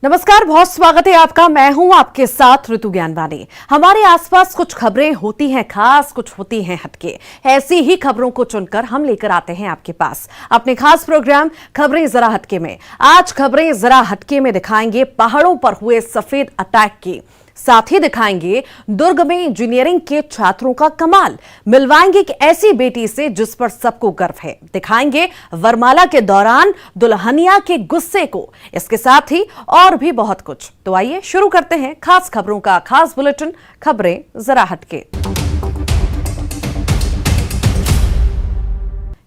नमस्कार, बहुत स्वागत है आपका। मैं हूं आपके साथ ऋतु ज्ञानवानी। हमारे आसपास कुछ खबरें होती हैं खास, कुछ होती हैं हटके। ऐसी ही खबरों को चुनकर हम लेकर आते हैं आपके पास अपने खास प्रोग्राम खबरें जरा हटके में। आज खबरें जरा हटके में दिखाएंगे पहाड़ों पर हुए सफेद अटैक की, साथ ही दिखाएंगे दुर्ग में इंजीनियरिंग के छात्रों का कमाल, मिलवाएंगे एक ऐसी बेटी से जिस पर सबको गर्व है, दिखाएंगे वरमाला के दौरान दुल्हनिया के गुस्से को, इसके साथ ही और भी बहुत कुछ। तो आइए शुरू करते हैं खास खबरों का खास बुलेटिन खबरें जरा हटके।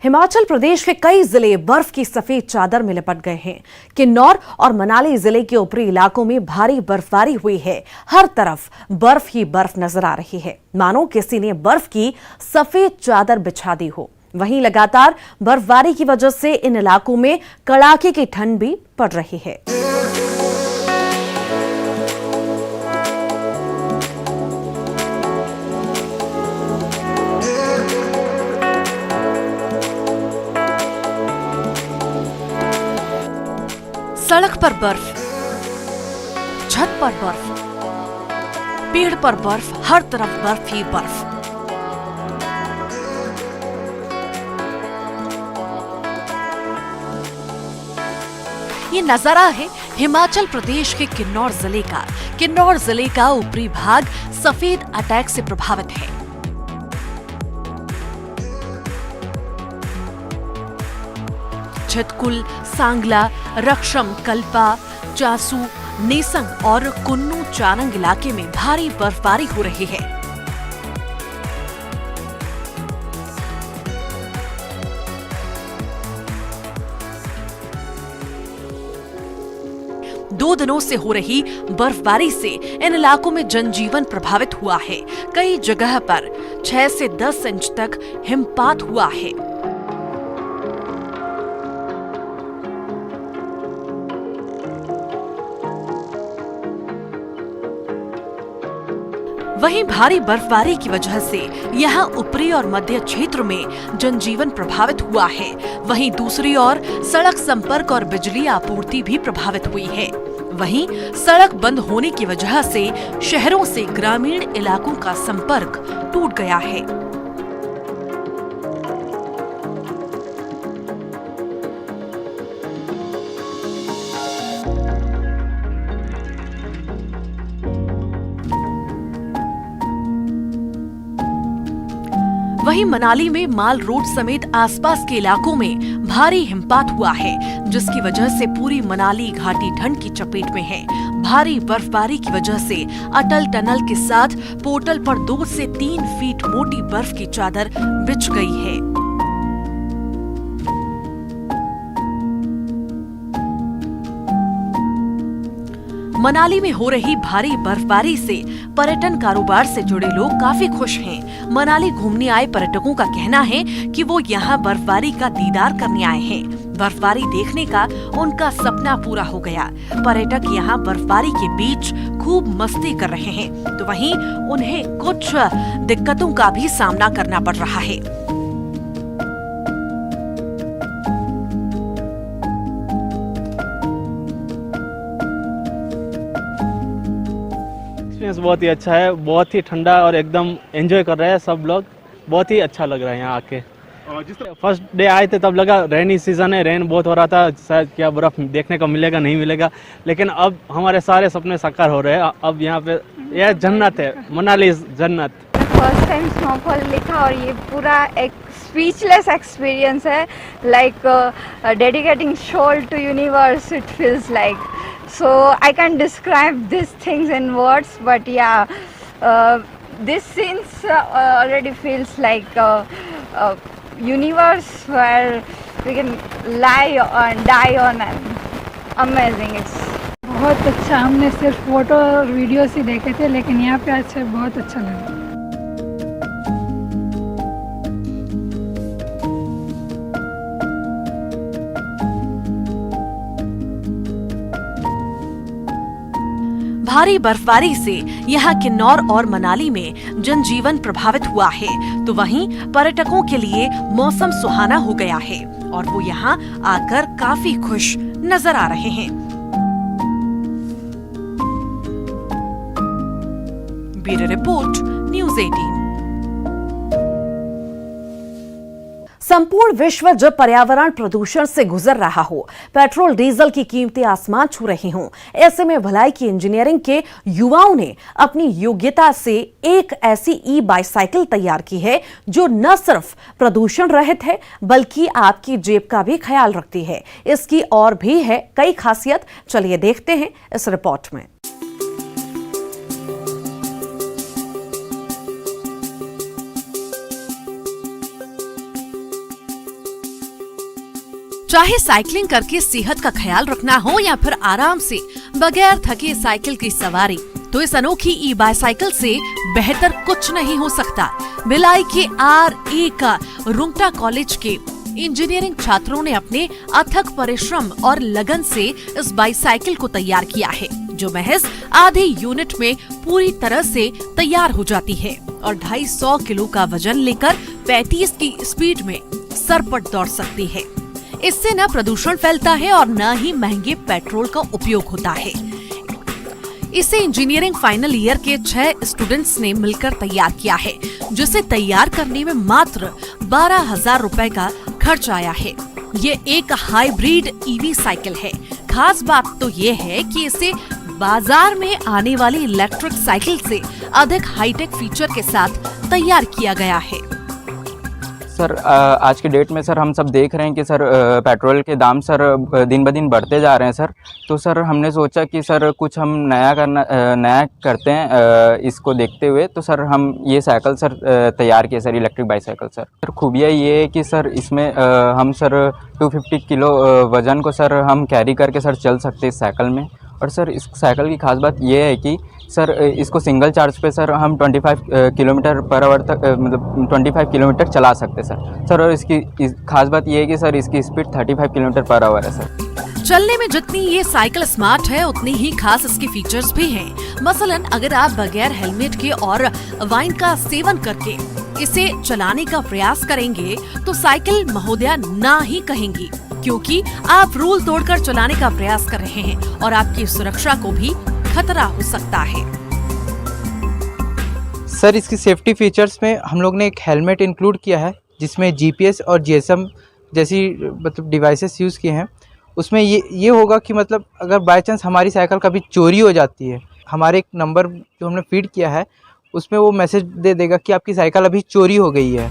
हिमाचल प्रदेश के कई जिले बर्फ की सफेद चादर में लिपट गए हैं। किन्नौर और मनाली जिले के ऊपरी इलाकों में भारी बर्फबारी हुई है। हर तरफ बर्फ ही बर्फ नजर आ रही है, मानो किसी ने बर्फ की सफेद चादर बिछा दी हो। वहीं लगातार बर्फबारी की वजह से इन इलाकों में कड़ाके की ठंड भी पड़ रही है। सड़क पर बर्फ, छत पर बर्फ, पेड़ पर बर्फ, हर तरफ बर्फ ही बर्फ। ये नजारा है हिमाचल प्रदेश के किन्नौर जिले का। किन्नौर जिले का ऊपरी भाग सफेद अटैक से प्रभावित है। छितकुल, सांगला, रक्षम, कल्पा, चासू, नेसंग और कुन्नू चारंग इलाके में भारी बर्फबारी हो रही है। दो दिनों से हो रही बर्फबारी से इन इलाकों में जनजीवन प्रभावित हुआ है। कई जगह पर 6 से 10 इंच तक हिमपात हुआ है। वहीं भारी बर्फबारी की वजह से यहां ऊपरी और मध्य क्षेत्र में जनजीवन प्रभावित हुआ है। वहीं दूसरी ओर सड़क संपर्क और बिजली आपूर्ति भी प्रभावित हुई है। वहीं सड़क बंद होने की वजह से शहरों से ग्रामीण इलाकों का संपर्क टूट गया है। वहीं मनाली में माल रोड समेत आसपास के इलाकों में भारी हिमपात हुआ है, जिसकी वजह से पूरी मनाली घाटी ठंड की चपेट में है। भारी बर्फबारी की वजह से अटल टनल के साथ पोर्टल पर 2 से 3 फीट मोटी बर्फ की चादर बिछ गई है। मनाली में हो रही भारी बर्फबारी से पर्यटन कारोबार से जुड़े लोग काफी खुश हैं। मनाली घूमने आए पर्यटकों का कहना है कि वो यहाँ बर्फबारी का दीदार करने आए हैं। बर्फबारी देखने का उनका सपना पूरा हो गया। पर्यटक यहाँ बर्फबारी के बीच खूब मस्ती कर रहे हैं, तो वहीं उन्हें कुछ दिक्कतों का भी सामना करना पड़ रहा है। बहुत ही अच्छा है, बहुत ही ठंडा और एकदम एंजॉय कर रहे हैं सब लोग। बहुत ही अच्छा लग रहा है यहाँ आके। फर्स्ट डे आए थे तब लगा रेनी सीजन है, रेन बहुत हो रहा था, शायद क्या बर्फ देखने को मिलेगा नहीं मिलेगा, लेकिन अब हमारे सारे सपने साकार हो रहे हैं। अब यहाँ पे यह जन्नत है, मनाली जन्नत। फर्स्ट टाइम स्नोफॉल लिखा और ये पूरा एक स्पीचलेस एक्सपीरियंस है, like dedicating soul to universe it feels like. So I can't describe these things in words, but yeah, this scenes already feels like a universe where we can lie and die on, and amazing. It's बहुत अच्छा। हमने सिर्फ photo और videos ही देखे थे, लेकिन यहाँ पे अच्छा, बहुत अच्छा लगा। भारी बर्फबारी से यहाँ किन्नौर और मनाली में जनजीवन प्रभावित हुआ है, तो वहीं पर्यटकों के लिए मौसम सुहाना हो गया है और वो यहाँ आकर काफी खुश नजर आ रहे हैं। Bureau report, news 18। संपूर्ण विश्व जब पर्यावरण प्रदूषण से गुजर रहा हो, पेट्रोल डीजल की कीमतें आसमान छू रही हों, ऐसे में भलाई की इंजीनियरिंग के युवाओं ने अपनी योग्यता से एक ऐसी ई बाइसाइकिल तैयार की है जो न सिर्फ प्रदूषण रहित है बल्कि आपकी जेब का भी ख्याल रखती है। इसकी और भी है कई खासियत, चलिए देखते हैं इस रिपोर्ट में। चाहे साइकिलिंग करके सेहत का ख्याल रखना हो या फिर आराम से बगैर थके साइकिल की सवारी, तो इस अनोखी ई बाइसाइकिल से बेहतर कुछ नहीं हो सकता। भिलाई के RA का रुंगटा कॉलेज के इंजीनियरिंग छात्रों ने अपने अथक परिश्रम और लगन से इस बाइसाइकिल को तैयार किया है, जो महज आधे यूनिट में पूरी तरह से तैयार हो जाती है और 250 किलो का वजन लेकर 35 की स्पीड में सरपट दौड़ सकती है। इससे न प्रदूषण फैलता है और न ही महंगे पेट्रोल का उपयोग होता है। इसे इंजीनियरिंग फाइनल ईयर के 6 स्टूडेंट्स ने मिलकर तैयार किया है, जिसे तैयार करने में मात्र 12,000 रुपए का खर्च आया है। ये एक हाइब्रिड ईवी साइकिल है। खास बात तो ये है कि इसे बाजार में आने वाली इलेक्ट्रिक साइकिल से अधिक हाईटेक फीचर के साथ तैयार किया गया है। सर आज की डेट में सर हम सब देख रहे हैं कि सर पेट्रोल के दाम सर दिन ब दिन बढ़ते जा रहे हैं सर। तो सर हमने सोचा कि सर कुछ हम नया करते हैं इसको देखते हुए। तो सर हम ये साइकिल सर तैयार किए सर, इलेक्ट्रिक बाईसाइकिल सर। खूबियाँ ये है कि सर इसमें हम सर 250 किलो वज़न को सर हम कैरी करके सर चल सकते हैं इस साइकिल में। और सर इस साइकिल की खास बात ये है कि सर इसको सिंगल चार्ज पे सर हम 25 किलोमीटर पर आवर तक मतलब 25 किलोमीटर चला सकते हैं सर। और इसकी खास बात ये है कि सर इसकी स्पीड 35 किलोमीटर पर आवर है सर। चलने में जितनी ये साइकिल स्मार्ट है उतनी ही खास इसके फीचर्स भी हैं। मसलन अगर आप बगैर हेलमेट के और वाइन का सेवन करके इसे चलाने का प्रयास करेंगे तो साइकिल महोदया ना ही कहेंगी, क्योंकि आप रूल तोड़कर चलाने का प्रयास कर रहे हैं और आपकी सुरक्षा को भी खतरा हो सकता है। सर इसकी सेफ्टी फीचर्स में हम लोग ने एक हेलमेट इंक्लूड किया है, जिसमें GPS और GSM जैसी मतलब डिवाइसेस यूज़ किए हैं। उसमें ये होगा कि मतलब अगर बाय चांस हमारी साइकिल कभी चोरी हो जाती है, हमारे एक नंबर जो हमने फीड किया है उसमें वो मैसेज दे देगा कि आपकी साइकिल अभी चोरी हो गई है।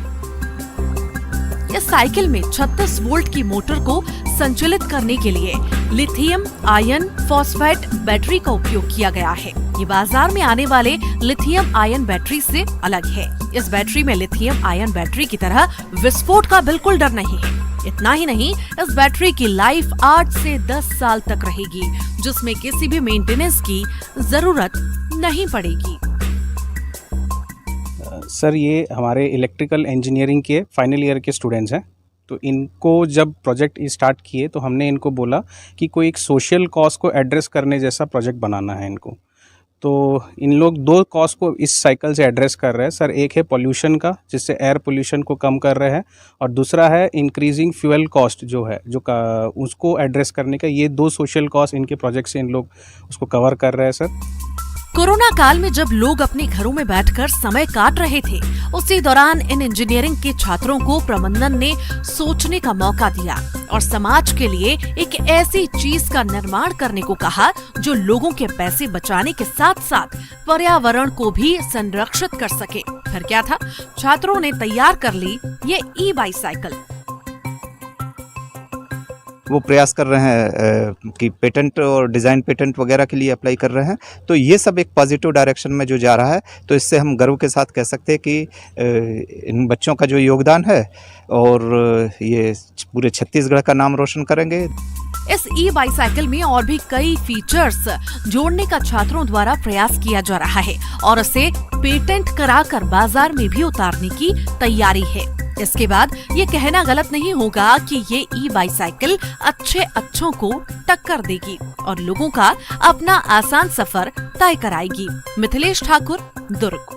इस साइकिल में 36 वोल्ट की मोटर को संचालित करने के लिए लिथियम आयन फॉस्फेट बैटरी का उपयोग किया गया है। ये बाजार में आने वाले लिथियम आयन बैटरी से अलग है। इस बैटरी में लिथियम आयन बैटरी की तरह विस्फोट का बिल्कुल डर नहीं है। इतना ही नहीं, इस बैटरी की लाइफ 8 से 10 साल तक रहेगी, जिसमें किसी भी मेंटेनेंस की जरूरत नहीं पड़ेगी। सर ये हमारे इलेक्ट्रिकल इंजीनियरिंग के फाइनल ईयर के स्टूडेंट्स हैं। तो इनको जब प्रोजेक्ट स्टार्ट किए तो हमने इनको बोला कि कोई एक सोशल कॉज को एड्रेस करने जैसा प्रोजेक्ट बनाना है इनको। तो इन लोग 2 कॉज को इस साइकिल से एड्रेस कर रहे हैं सर। एक है पोल्यूशन का, जिससे एयर पोल्यूशन को कम कर रहे हैं, और दूसरा है इंक्रीजिंग फ्यूल कॉस्ट जो है उसको एड्रेस करने का। ये 2 सोशल कॉज इनके प्रोजेक्ट से इन लोग उसको कवर कर रहे हैं सर। कोरोना काल में जब लोग अपने घरों में बैठकर समय काट रहे थे, उसी दौरान इन इंजीनियरिंग के छात्रों को प्रबंधन ने सोचने का मौका दिया और समाज के लिए एक ऐसी चीज का निर्माण करने को कहा जो लोगों के पैसे बचाने के साथ साथ पर्यावरण को भी संरक्षित कर सके। फिर क्या था, छात्रों ने तैयार कर ली ये ई बाइसाइकिल। वो प्रयास कर रहे हैं कि पेटेंट और डिज़ाइन पेटेंट वगैरह के लिए अप्लाई कर रहे हैं। तो ये सब एक पॉजिटिव डायरेक्शन में जो जा रहा है, तो इससे हम गर्व के साथ कह सकते हैं कि इन बच्चों का जो योगदान है और ये पूरे छत्तीसगढ़ का नाम रोशन करेंगे। इस ई बाइसाइकिल में और भी कई फीचर्स जोड़ने का छात्रों द्वारा प्रयास किया जा रहा है और इसे पेटेंट कराकर बाजार में भी उतारने की तैयारी है। इसके बाद ये कहना गलत नहीं होगा कि ये ई बाइसाइकिल अच्छों को टक्कर देगी और लोगों का अपना आसान सफर तय कराएगी। मिथिलेश ठाकुर, दुर्ग।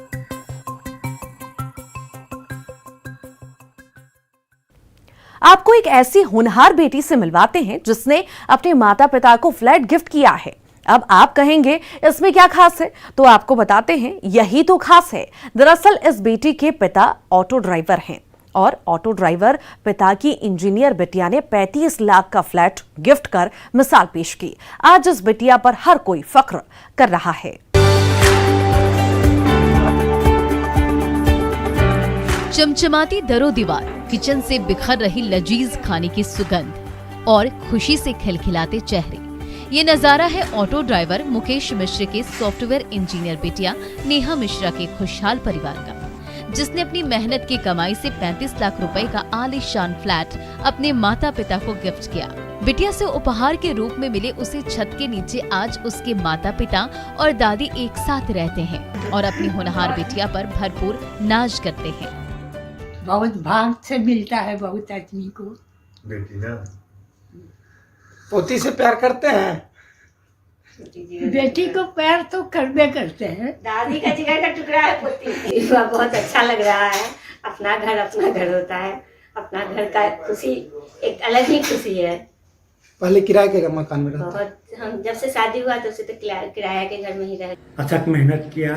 आपको एक ऐसी होनहार बेटी से मिलवाते हैं जिसने अपने माता पिता को फ्लैट गिफ्ट किया है। अब आप कहेंगे इसमें क्या खास है, तो आपको बताते हैं यही तो खास है। दरअसल इस बेटी के पिता ऑटो ड्राइवर हैं और ऑटो ड्राइवर पिता की इंजीनियर बिटिया ने 35 लाख का फ्लैट गिफ्ट कर मिसाल पेश की। आज इस बिटिया पर हर कोई फख्र कर रहा है। चमचमाती दरो दीवार, किचन से बिखर रही लजीज खाने की सुगंध और खुशी से खिलखिलाते चेहरे, ये नजारा है ऑटो ड्राइवर मुकेश मिश्र के सॉफ्टवेयर इंजीनियर बिटिया नेहा मिश्रा के खुशहाल परिवार का, जिसने अपनी मेहनत की कमाई से 35 लाख रुपए का आलीशान फ्लैट अपने माता पिता को गिफ्ट किया। बिटिया से उपहार के रूप में मिले उसे छत के नीचे आज उसके माता पिता और दादी एक साथ रहते हैं और अपनी होनहार बिटिया पर भरपूर नाज करते हैं। बहुत भाग से मिलता है बहुत आदमी को। बेटी ना पोती से प्यार करते हैं, बेटी को प्यार तो करबे करते हैं। दादी का जिगर का टुकड़ा है पोती। बहुत अच्छा लग रहा है। अपना घर होता है। अपना घर का खुशी एक अलग ही खुशी है। पहले किराए के मकान में रहते। बहुत हम जब से शादी हुआ तब से तो किराया के घर में ही रहे। अथक मेहनत किया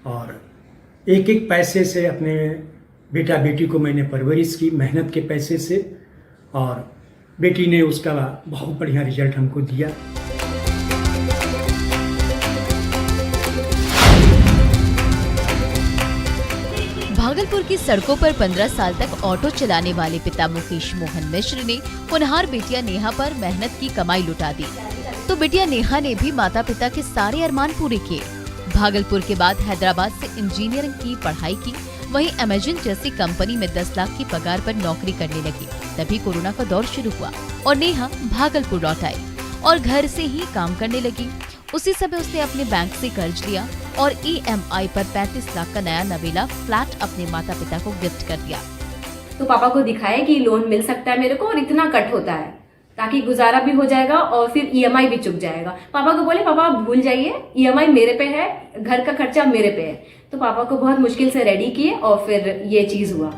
और एक एक पैसे से अपने बेटा बेटी को मैंने परवरिश की, मेहनत के पैसे से, और बेटी ने उसका बहुत बढ़िया रिजल्ट हमको दिया। भागलपुर की सड़कों पर 15 साल तक ऑटो चलाने वाले पिता मुकेश मोहन मिश्र ने होनहार बेटिया नेहा पर मेहनत की कमाई लुटा दी, तो बेटिया नेहा ने भी माता पिता के सारे अरमान पूरे किए। भागलपुर के बाद हैदराबाद से इंजीनियरिंग की पढ़ाई की, वहीं अमेजन जैसी कंपनी में 10 लाख की पगार पर नौकरी करने लगी। तभी कोरोना का दौर शुरू हुआ और नेहा भागलपुर लौट आई और घर से ही काम करने लगी। उसी समय उसने अपने बैंक से कर्ज लिया और EMI पर 35 लाख का नया नवेला फ्लैट अपने माता पिता को गिफ्ट कर दिया। तो पापा को दिखाया कि लोन मिल सकता है मेरे को और इतना कट होता है ताकि गुजारा भी हो जाएगा और फिर EMI भी चुक जाएगा। पापा को बोले पापा आप भूल जाइए, EMI मेरे पे है, घर का खर्चा मेरे पे है। तो पापा को बहुत मुश्किल से रेडी किए और फिर ये चीज हुआ।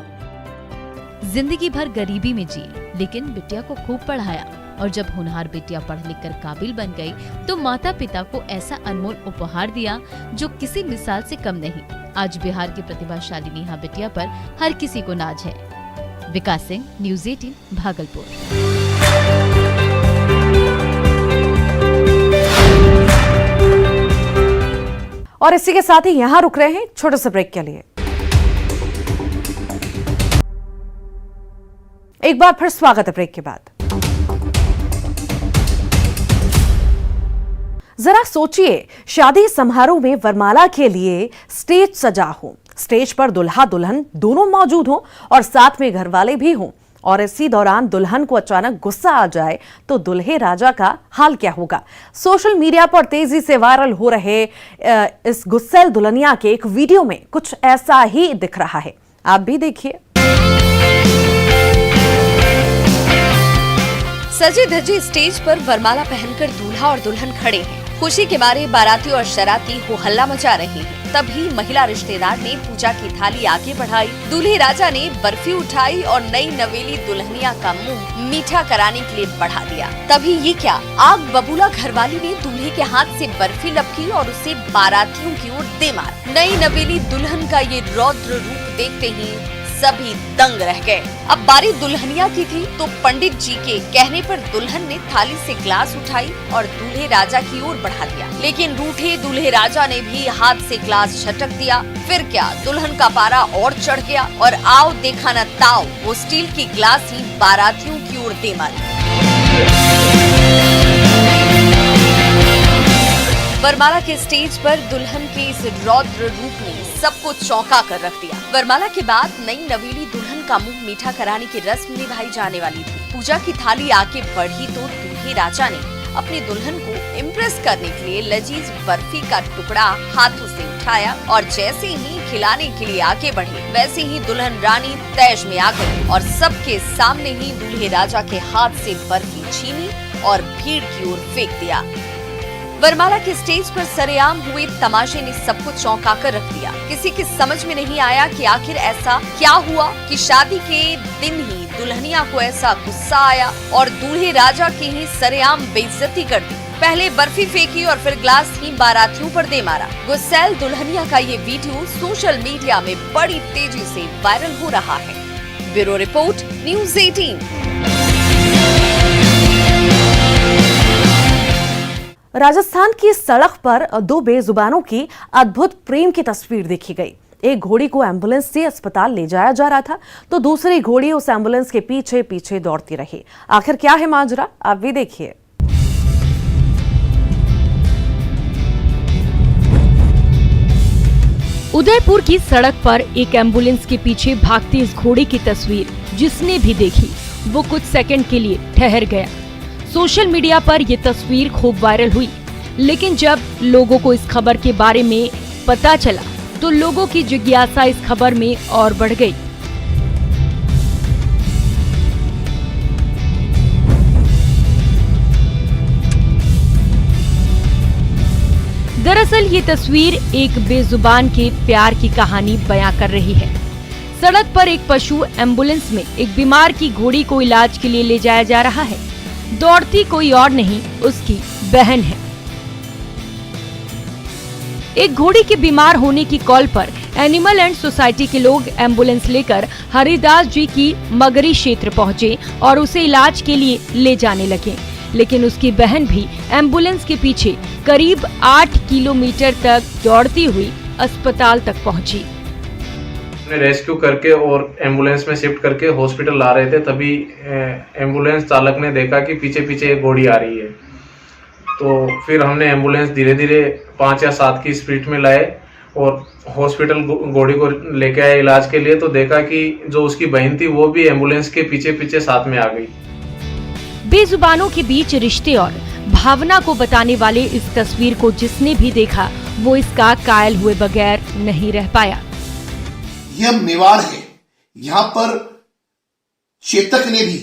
जिंदगी भर गरीबी में जी, लेकिन बिटिया को खूब पढ़ाया और जब होनहार बिटिया पढ़ लिख कर काबिल बन गई तो माता पिता को ऐसा अनमोल उपहार दिया जो किसी मिसाल से कम नहीं। आज बिहार की प्रतिभाशाली नेहा बिटिया पर हर किसी को नाज है। विकास सिंह, न्यूज़ 18, भागलपुर। और इसी के साथ ही यहां रुक रहे हैं छोटे से ब्रेक के लिए। एक बार फिर स्वागत है ब्रेक के बाद। जरा सोचिए, शादी समारोह में वरमाला के लिए स्टेज सजा हो, स्टेज पर दुल्हा दुल्हन दोनों मौजूद हों और साथ में घरवाले भी हों, और इसी दौरान दुल्हन को अचानक गुस्सा आ जाए तो दुल्हे राजा का हाल क्या होगा। सोशल मीडिया पर तेजी से वायरल हो रहे इस गुस्सैल दुल्हनिया के एक वीडियो में कुछ ऐसा ही दिख रहा है, आप भी देखिए। सजे धजे स्टेज पर वरमाला पहनकर दूल्हा और दुल्हन खड़े हैं। खुशी के मारे बाराती और शराती हो हल्ला मचा रहे हैं। तभी महिला रिश्तेदार ने पूजा की थाली आगे बढ़ाई, दूल्हे राजा ने बर्फी उठाई और नई नवेली दुल्हनिया का मुंह मीठा कराने के लिए बढ़ा दिया। तभी ये क्या, आग बबूला घरवाली ने दूल्हे के हाथ से बर्फी लपकी और उसे बारातियों की ओर दे मार। नई नवेली दुल्हन का ये रौद्र रूप देखते ही सभी दंग रह गए। अब बारी दुल्हनिया की थी तो पंडित जी के कहने पर दुल्हन ने थाली से ग्लास उठाई और दूल्हे राजा की ओर बढ़ा दिया, लेकिन रूठे दूल्हे राजा ने भी हाथ से ग्लास झटक दिया। फिर क्या, दुल्हन का पारा और चढ़ गया और आओ देखा न ताओ, वो स्टील की ग्लास ही बारातियों की ओर दे मारी। वरमाला के स्टेज पर दुल्हन के इस रौद्र रूप ने सबको चौंका कर रख दिया। वरमाला के बाद नई नवेली दुल्हन का मुंह मीठा कराने की रस्म निभाई जाने वाली थी। पूजा की थाली आके बढ़ी तो दूल्हे राजा ने अपनी दुल्हन को इम्प्रेस करने के लिए लजीज बर्फी का टुकड़ा हाथों से उठाया और जैसे ही खिलाने के लिए आगे बढ़े वैसे ही दुल्हन रानी तैश में आ गई और सबके सामने ही दूल्हे राजा के हाथ से बर्फी छीनी और भीड़ की ओर फेंक दिया। वरमाला के स्टेज पर सरेआम हुए तमाशे ने सबको चौंका कर रख दिया। किसी की समझ में नहीं आया कि आखिर ऐसा क्या हुआ कि शादी के दिन ही दुल्हनिया को ऐसा गुस्सा आया और दूल्हे राजा की ही सरेआम बेइज्जती कर दी। पहले बर्फी फेंकी और फिर ग्लास ही बारातियों पर दे मारा। गुस्सैल दुल्हनिया का ये वीडियो सोशल मीडिया में बड़ी तेजी से वायरल हो रहा है। Bureau report, news 18। राजस्थान की सड़क पर दो बेजुबानों की अद्भुत प्रेम की तस्वीर देखी गई। एक घोड़ी को एम्बुलेंस से अस्पताल ले जाया जा रहा था तो दूसरी घोड़ी उस एम्बुलेंस के पीछे पीछे दौड़ती रही। आखिर क्या है माजरा, आप भी देखिए। उदयपुर की सड़क पर एक एम्बुलेंस के पीछे भागती इस घोड़े की तस्वीर जिसने भी देखी वो कुछ सेकंड के लिए ठहर गया। सोशल मीडिया पर ये तस्वीर खूब वायरल हुई, लेकिन जब लोगों को इस खबर के बारे में पता चला तो लोगों की जिज्ञासा इस खबर में और बढ़ गई। दरअसल ये तस्वीर एक बेजुबान के प्यार की कहानी बयां कर रही है। सड़क पर एक पशु एम्बुलेंस में एक बीमार की घोड़ी को इलाज के लिए ले जाया जा रहा है। दौड़ती कोई और नहीं, उसकी बहन है। एक घोड़ी के बीमार होने की कॉल पर एनिमल एंड सोसाइटी के लोग एम्बुलेंस लेकर हरिदास जी की मगरी क्षेत्र पहुंचे और उसे इलाज के लिए ले जाने लगे, लेकिन उसकी बहन भी एम्बुलेंस के पीछे करीब 8 किलोमीटर तक दौड़ती हुई अस्पताल तक पहुंची। रेस्क्यू करके और एम्बुलेंस में शिफ्ट करके हॉस्पिटल ला रहे थे, तभी एम्बुलेंस चालक ने देखा कि पीछे पीछे एक घोड़ी आ रही है। तो फिर हमने एम्बुलेंस धीरे धीरे 5 या 7 की स्पीड में लाए और हॉस्पिटल घोड़ी को लेके आए इलाज के लिए। तो देखा कि जो उसकी बहन थी वो भी एम्बुलेंस के पीछे पीछे साथ में आ गई। बेजुबानों के बीच रिश्ते और भावना को बताने वाले इस तस्वीर को जिसने भी देखा वो इसका कायल हुए बगैर नहीं रह पाया। यह मेवाड़ है। यहाँ पर चेतक ने भी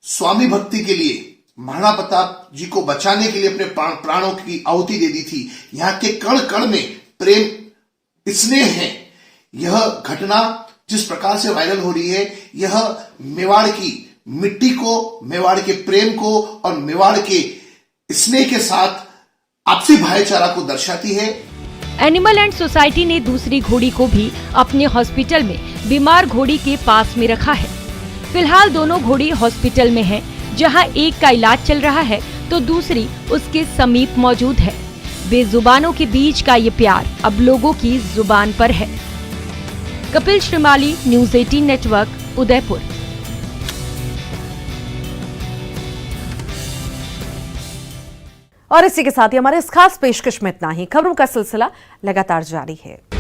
स्वामी भक्ति के लिए महाराणा प्रताप जी को बचाने के लिए अपने प्राणों की आहुति दे दी थी। यहाँ के कण कण में प्रेम स्नेह है। यह घटना जिस प्रकार से वायरल हो रही है, यह मेवाड़ की मिट्टी को, मेवाड़ के प्रेम को और मेवाड़ के स्नेह के साथ आपसी भाईचारा को दर्शाती है। एनिमल एंड सोसाइटी ने दूसरी घोड़ी को भी अपने हॉस्पिटल में बीमार घोड़ी के पास में रखा है। फिलहाल दोनों घोड़ी हॉस्पिटल में हैं, जहां एक का इलाज चल रहा है तो दूसरी उसके समीप मौजूद है। बेजुबानों के बीच का ये प्यार अब लोगों की जुबान पर है। Kapil Shrimali, news 18 network, Udaipur. और इसी के साथ ही हमारे इस खास पेशकश में इतना ही। खबरों का सिलसिला लगातार जारी है।